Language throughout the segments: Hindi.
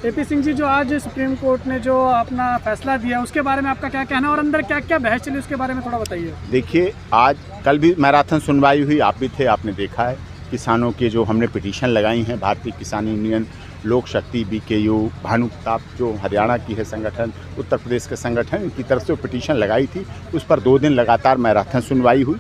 एपी सिंह जी, जो आज सुप्रीम कोर्ट ने जो अपना फैसला दिया उसके बारे में आपका क्या कहना है और अंदर क्या क्या बहस चली उसके बारे में थोड़ा बताइए। देखिए, आज कल भी मैराथन सुनवाई हुई, आप भी थे, आपने देखा है किसानों के जो हमने पिटीशन लगाई हैं, भारतीय किसान यूनियन, लोक शक्ति, BKU, भानु प्रताप जो हरियाणा की है संगठन, उत्तर प्रदेश के संगठन, इनकी तरफ से पिटीशन लगाई थी। उस पर 2 दिन लगातार मैराथन सुनवाई हुई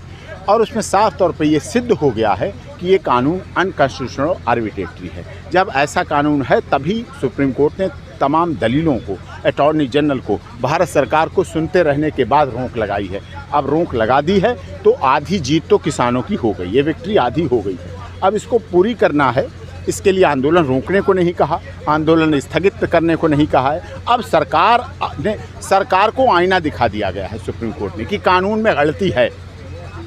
और उसमें साफ तौर पे ये सिद्ध हो गया है कि ये कानून अनकॉन्स्टिट्यूशनल आर्बिट्रेटरी है। जब ऐसा कानून है तभी सुप्रीम कोर्ट ने तमाम दलीलों को, अटॉर्नी जनरल को, भारत सरकार को सुनते रहने के बाद रोक लगाई है। अब रोक लगा दी है तो आधी जीत तो किसानों की हो गई, ये विक्ट्री आधी हो गई है। अब इसको पूरी करना है, इसके लिए आंदोलन रोकने को नहीं कहा, आंदोलन स्थगित करने को नहीं कहा है। अब सरकार को आईना दिखा दिया गया है सुप्रीम कोर्ट ने कि कानून में गलती है,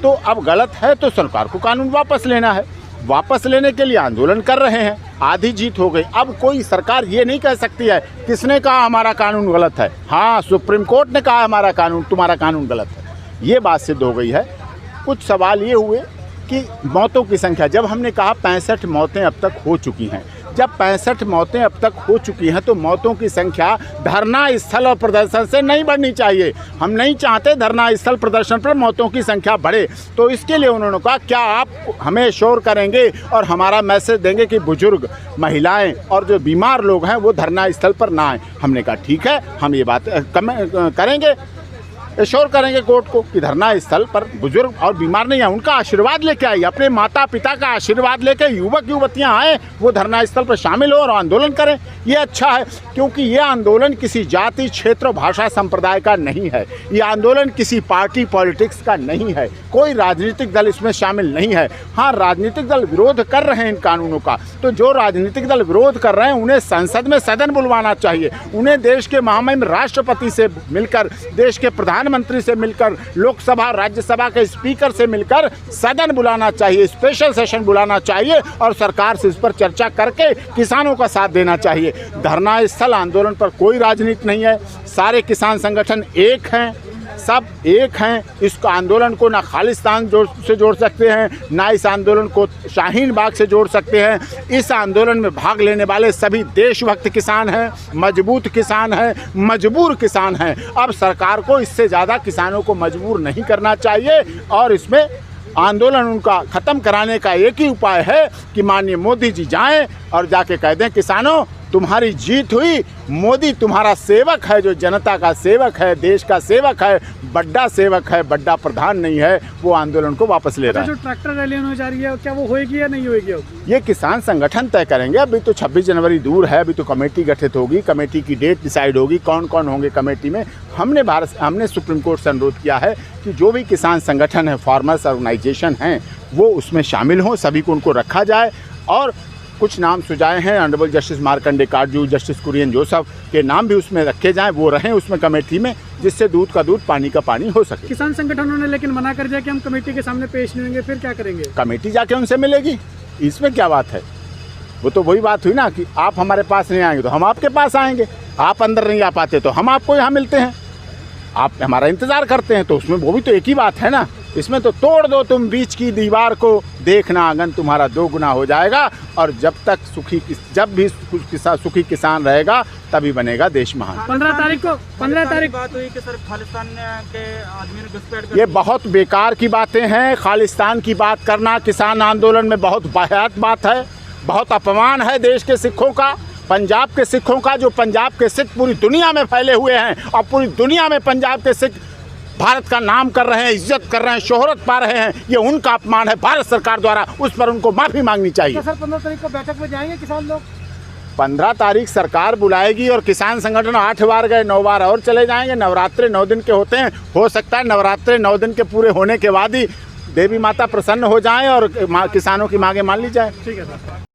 तो अब गलत है तो सरकार को कानून वापस लेना है। वापस लेने के लिए आंदोलन कर रहे हैं, आधी जीत हो गई। अब कोई सरकार ये नहीं कह सकती है किसने कहा हमारा कानून गलत है, हाँ सुप्रीम कोर्ट ने कहा हमारा कानून, तुम्हारा कानून गलत है। ये बात सिद्ध हो गई है। कुछ सवाल ये हुए कि मौतों की संख्या, जब हमने कहा 65 मौतें अब तक हो चुकी हैं, जब 65 मौतें अब तक हो चुकी हैं तो मौतों की संख्या धरना स्थल और प्रदर्शन से नहीं बढ़नी चाहिए। हम नहीं चाहते धरना स्थल प्रदर्शन पर मौतों की संख्या बढ़े। तो इसके लिए उन्होंने कहा क्या आप हमें श्योर करेंगे और हमारा मैसेज देंगे कि बुजुर्ग, महिलाएं और जो बीमार लोग हैं वो धरना स्थल पर ना आए। हमने कहा ठीक है, हम ये बात करेंगे, एश्योर करेंगे कोर्ट को कि धरना स्थल पर बुजुर्ग और बीमार नहीं है, उनका आशीर्वाद लेके आइए, अपने माता पिता का आशीर्वाद लेके युवक युवतियां आए, वो धरना स्थल पर शामिल हो और आंदोलन करें। ये अच्छा है, क्योंकि ये आंदोलन किसी जाति, क्षेत्र, भाषा, संप्रदाय का नहीं है। ये आंदोलन किसी पार्टी पॉलिटिक्स का नहीं है, कोई राजनीतिक दल इसमें शामिल नहीं है। हाँ, राजनीतिक दल विरोध कर रहे हैं इन कानूनों का, तो जो राजनीतिक दल विरोध कर रहे हैं उन्हें संसद में सदन बुलवाना चाहिए। उन्हें देश के महामहिम राष्ट्रपति से मिलकर, देश के प्रधानमंत्री से मिलकर, लोकसभा राज्यसभा के स्पीकर से मिलकर सदन बुलाना चाहिए, स्पेशल सेशन बुलाना चाहिए और सरकार से इस पर चर्चा करके किसानों का साथ देना चाहिए। धरना स्थल आंदोलन पर कोई राजनीति नहीं है, सारे किसान संगठन एक हैं, सब एक हैं। इस आंदोलन को ना खालिस्तान से जोड़ सकते हैं, ना इस आंदोलन को शाहीन बाग से जोड़ सकते हैं। इस आंदोलन में भाग लेने वाले सभी देशभक्त किसान हैं, मजबूत किसान हैं, मजबूर किसान हैं। अब सरकार को इससे ज़्यादा किसानों को मजबूर नहीं करना चाहिए और इसमें आंदोलन उनका ख़त्म कराने का एक ही उपाय है कि माननीय मोदी जी जाएं और जाके कह दें किसानों तुम्हारी जीत हुई, मोदी तुम्हारा सेवक है, जो जनता का सेवक है, देश का सेवक है, बड़ा सेवक है, बड़ा प्रधान नहीं है, वो आंदोलन को वापस ले रहा है। जो ट्रैक्टर रैली होने जा रही है क्या वो होएगी या नहीं होएगी? ये किसान संगठन तय करेंगे। अभी तो 26 जनवरी दूर है, अभी तो कमेटी गठित होगी, कमेटी की डेट डिसाइड होगी, कौन कौन होंगे कमेटी में। हमने सुप्रीम कोर्ट से अनुरोध किया है कि जो भी किसान संगठन है, फार्मर्स ऑर्गेनाइजेशन हैं, वो उसमें शामिल हों, सभी को उनको रखा जाए। और कुछ नाम सुझाए हैं, honourable justice Markandey Katju, justice Kurian Joseph के नाम भी उसमें रखे जाएं, वो रहें उसमें कमेटी में, जिससे दूध का दूध, पानी का पानी हो सके। किसान संगठनों ने लेकिन मना कर दिया कि हम कमेटी के सामने पेश नहीं होंगे, फिर क्या करेंगे? कमेटी जाके उनसे मिलेगी, इसमें क्या बात है? वो तो वही बात हुई ना कि आप हमारे पास नहीं आएंगे तो हम आपके पास आएंगे, आप अंदर नहीं आ पाते तो हम आपको यहाँ मिलते हैं, आप हमारा इंतज़ार करते हैं, तो उसमें वो भी तो एक ही बात है ना। इसमें तो तोड़ दो तुम बीच की दीवार को, देखना आंगन तुम्हारा 2 गुना हो जाएगा। और जब भी सुखी किसान रहेगा तभी बनेगा देश महान। 15 तारीख बात हुई कि सर खालिस्तान के आदमी ने घुसपैठ कर, ये बहुत बेकार की बातें हैं। खालिस्तान की बात करना किसान आंदोलन में बहुत वाहियात बात है, बहुत अपमान है देश के सिखों का, पंजाब के सिखों का। जो पंजाब के सिख पूरी दुनिया में फैले हुए हैं और पूरी दुनिया में पंजाब के सिख भारत का नाम कर रहे हैं, इज्जत कर रहे हैं, शोहरत पा रहे हैं, ये उनका अपमान है भारत सरकार द्वारा, उस पर उनको माफ़ी मांगनी चाहिए। तो सर 15 तारीख को बैठक में जाएंगे किसान लोग? 15 तारीख सरकार बुलाएगी और किसान संगठन 8 बार गए, 9 बार और चले जाएंगे। नवरात्रे 9 दिन के होते हैं, हो सकता है नवरात्रे 9 दिन के पूरे होने के बाद ही देवी माता प्रसन्न हो जाएं और किसानों की मांगे मान ली जाए। ठीक है सर।